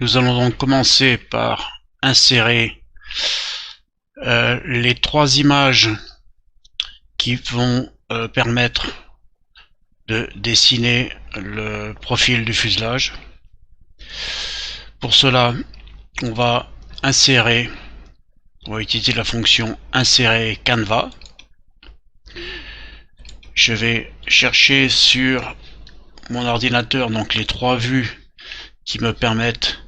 Nous allons donc commencer par insérer les trois images qui vont permettre de dessiner le profil du fuselage. Pour cela, on va utiliser la fonction insérer canevas. Je vais chercher sur mon ordinateur donc les trois vues qui me permettent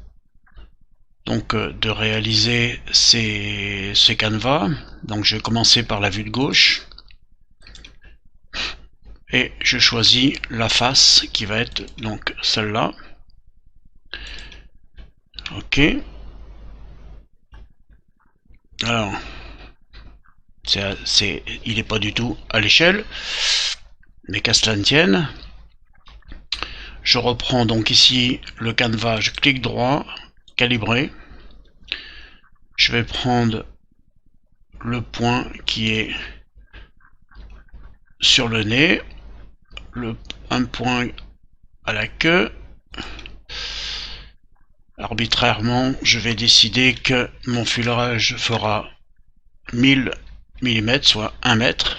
donc de réaliser ces canevas. Donc je vais commencer par la vue de gauche et je choisis la face qui va être donc celle-là. Ok. Alors il n'est pas du tout à l'échelle, mais qu'à cela ne tienne. Je reprends donc ici le canevas, je clique droit, calibrer. Je vais prendre le point qui est sur le nez, un point à la queue. Arbitrairement, je vais décider que mon fuselage fera 1000 mm, soit 1 mètre.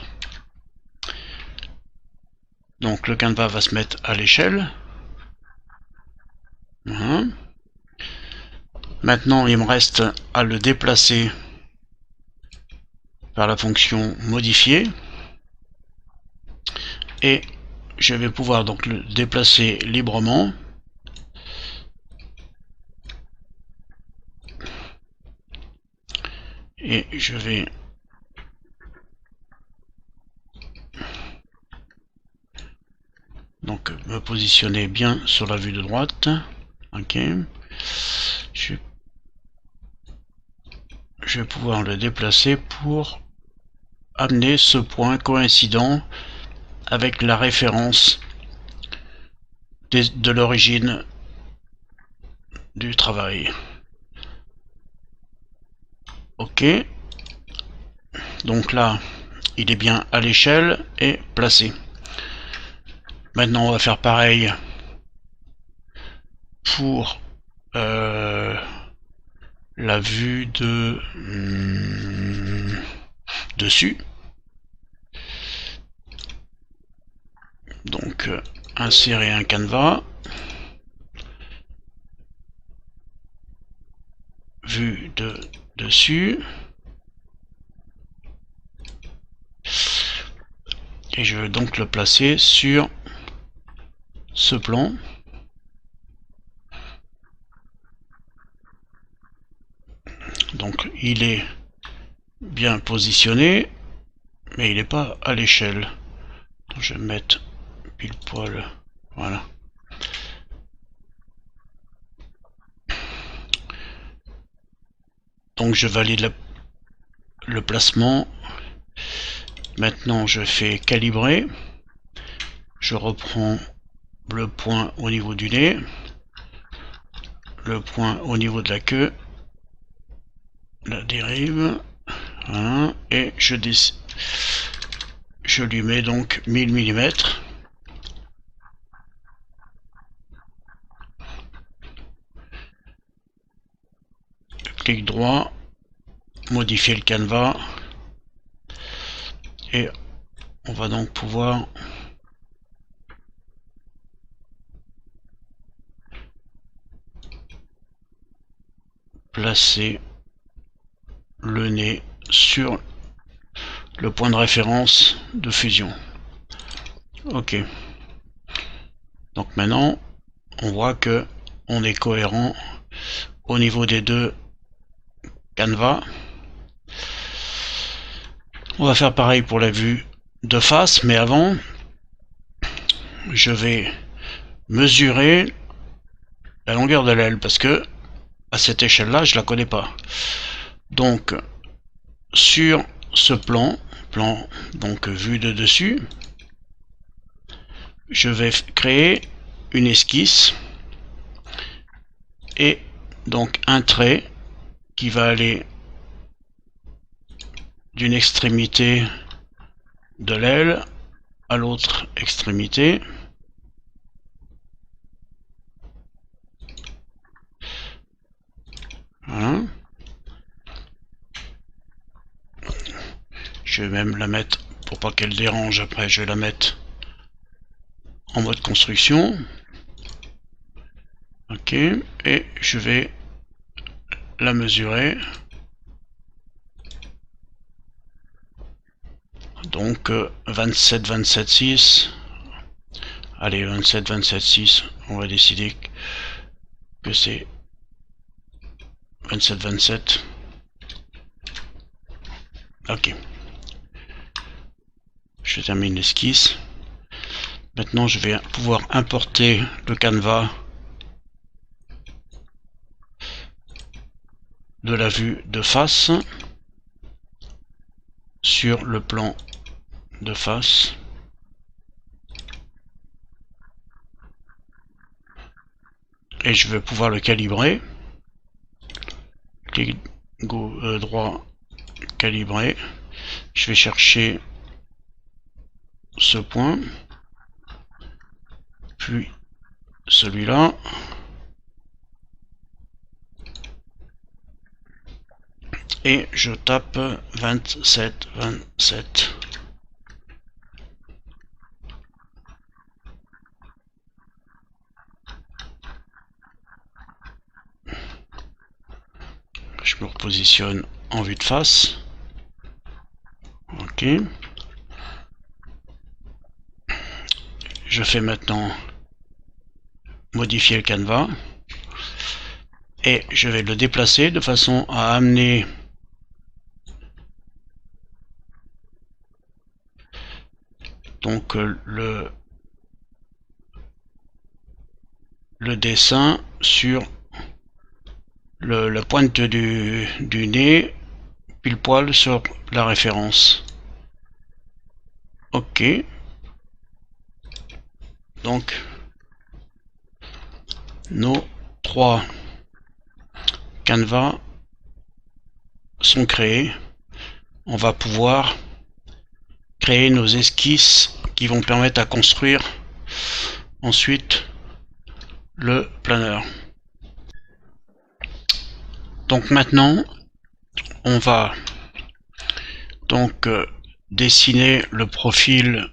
Donc le canevas va se mettre à l'échelle. Maintenant, il me reste à le déplacer par la fonction modifier. Et je vais pouvoir donc le déplacer librement. Et je vais donc me positionner bien sur la vue de droite. Ok. Je vais pouvoir le déplacer pour amener ce point coïncident avec la référence de l'origine du travail. Ok. Donc là, il est bien à l'échelle et placé. Maintenant, on va faire pareil pour la vue de dessus. Donc, insérer un canevas. Vue de dessus. Et je vais donc le placer sur ce plan. Donc il est bien positionné, mais il n'est pas à l'échelle. Je vais mettre pile poil. Voilà. Donc je valide le placement. Maintenant je fais calibrer. Je reprends le point au niveau du nez, le point au niveau de la queue, la dérive, voilà, et je lui mets donc 1000 mm. Clic droit, modifier le canevas, et on va donc pouvoir placer le nez sur le point de référence de fusion. Ok. Donc maintenant, on voit que on est cohérent au niveau des deux canevas. On va faire pareil pour la vue de face, mais avant, je vais mesurer la longueur de l'aile parce que à cette échelle-là, je la connais pas. Donc, sur ce plan donc vue de dessus, je vais créer une esquisse et donc un trait qui va aller d'une extrémité de l'aile à l'autre extrémité. Je vais même la mettre, pour pas qu'elle dérange après, je vais la mettre en mode construction. Ok, et je vais la mesurer. Donc 27, 27, 6. Allez, 27, 27, 6. On va décider que c'est 27, 27. Ok. Je termine l'esquisse. Maintenant, je vais pouvoir importer le canevas de la vue de face sur le plan de face. Et je vais pouvoir le calibrer. Clic droit, calibrer. Je vais chercher ce point, puis celui-là, et je tape 27, 27. Je me repositionne en vue de face. Ok. Je fais maintenant modifier le canevas et je vais le déplacer de façon à amener donc le dessin sur la pointe du nez pile poil sur la référence. Ok. Donc nos 3 canevas sont créés. On va pouvoir créer nos esquisses qui vont permettre à construire ensuite le planeur. Donc maintenant on va donc dessiner le profil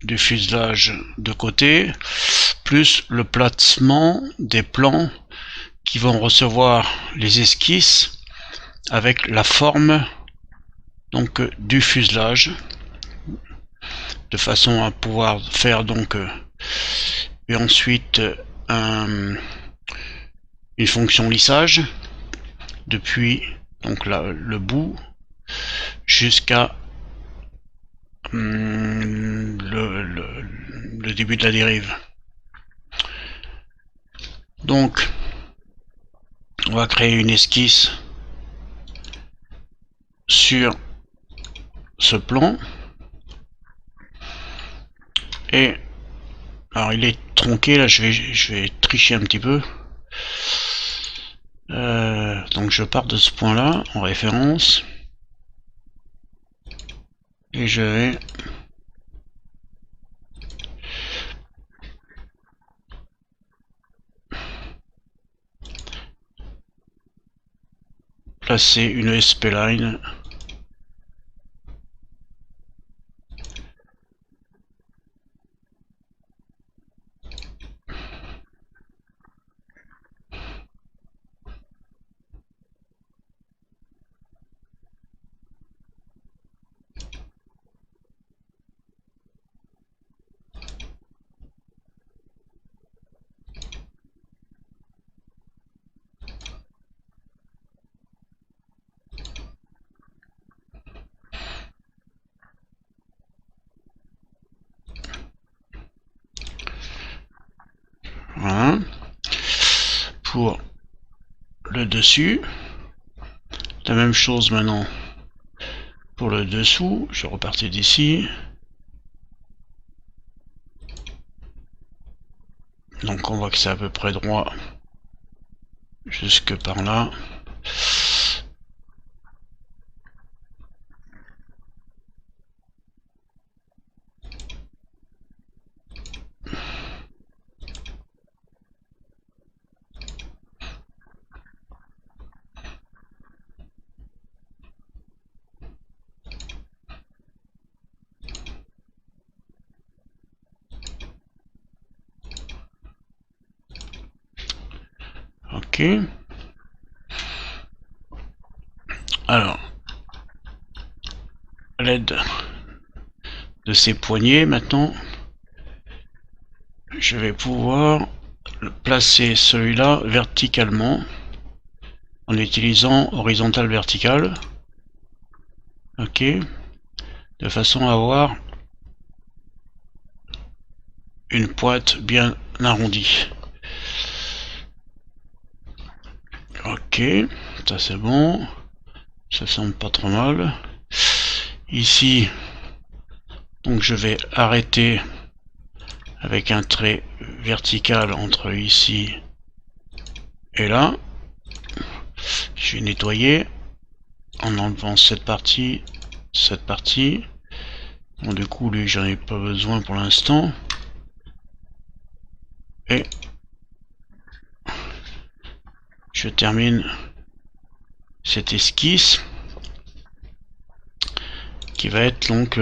du fuselage de côté, plus le placement des plans qui vont recevoir les esquisses avec la forme donc du fuselage, de façon à pouvoir faire donc et ensuite une fonction lissage depuis donc le bout jusqu'à le début de la dérive. Donc on va créer une esquisse sur ce plan et alors il est tronqué là, je vais tricher un petit peu. Donc je pars de ce point là en référence et je vais placer une SP-line voilà. Pour le dessus, la même chose maintenant pour le dessous. Je repartais d'ici, donc on voit que c'est à peu près droit jusque par là. Ok. Alors, à l'aide de ces poignées, maintenant, je vais pouvoir placer celui-là verticalement en utilisant horizontal vertical. Ok. De façon à avoir une pointe bien arrondie. Ok, ça c'est bon. Ça semble pas trop mal. Ici, donc je vais arrêter avec un trait vertical entre ici et là. Je vais nettoyer en enlevant cette partie, cette partie. Bon, du coup, lui, j'en ai pas besoin pour l'instant. Et je termine cette esquisse qui va être donc